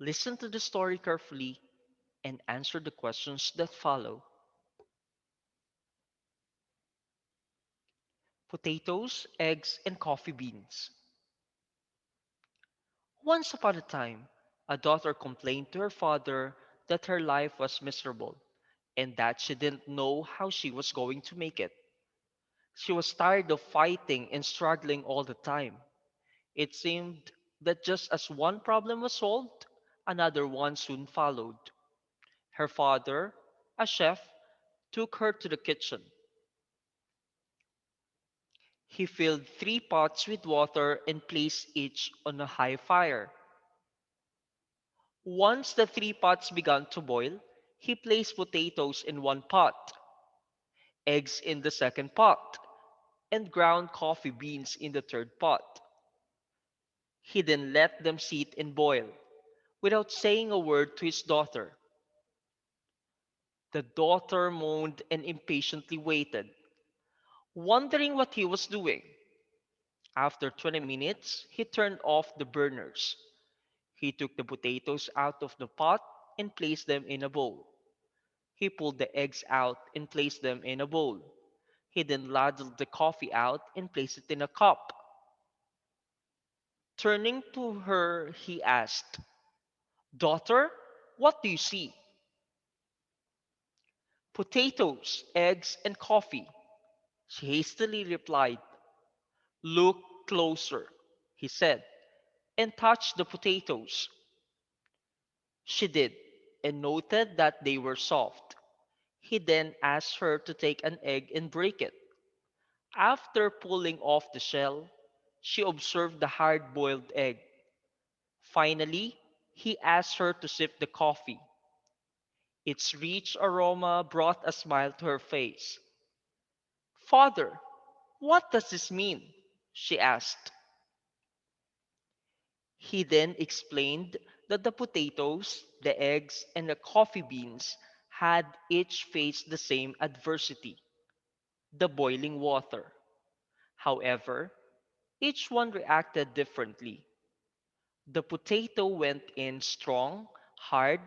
Listen to the story carefully and answer the questions that follow. Potatoes, eggs, and coffee beans. Once upon a time, a daughter complained to her father that her life was miserable and that she didn't know how she was going to make it. She was tired of fighting and struggling all the time. It seemed that just as one problem was solved, another one soon followed. Her father, a chef, took her to the kitchen. He filled three pots with water and placed each on a high fire. Once the three pots began to boil, he placed potatoes in one pot, eggs in the second pot, and ground coffee beans in the third pot. He then let them sit and boil, without saying a word to his daughter. The daughter moaned and impatiently waited, wondering what he was doing. After 20 minutes, he turned off the burners. He took the potatoes out of the pot and placed them in a bowl. He pulled the eggs out and placed them in a bowl. He then ladled the coffee out and placed it in a cup. Turning to her, he asked, "Daughter, what do you see?" "Potatoes, eggs, and coffee," she hastily replied. "Look closer," he said, and touched the potatoes. She did, and noted that they were soft. He then asked her to take an egg and break it. After pulling off the shell, she observed the hard boiled egg. Finally, he asked her to sip the coffee. Its rich aroma brought a smile to her face. "Father, what does this mean?" she asked. He then explained that the potatoes, the eggs, and the coffee beans had each faced the same adversity, the boiling water. However, each one reacted differently. The potato went in strong, hard,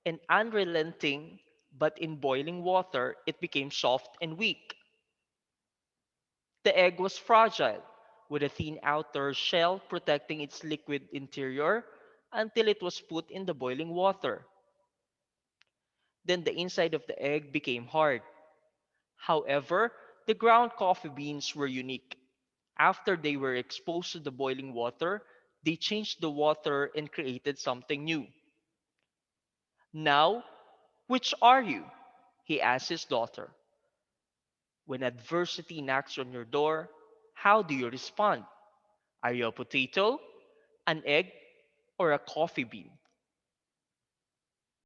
and unrelenting, but in boiling water it became soft and weak. The egg was fragile, with a thin outer shell protecting its liquid interior until it was put in the boiling water. Then the inside of the egg became hard. However, the ground coffee beans were unique. After they were exposed to the boiling water, they changed the water and created something new. "Now, which are you?" he asked his daughter. "When adversity knocks on your door, how do you respond? Are you a potato, an egg, or a coffee bean?"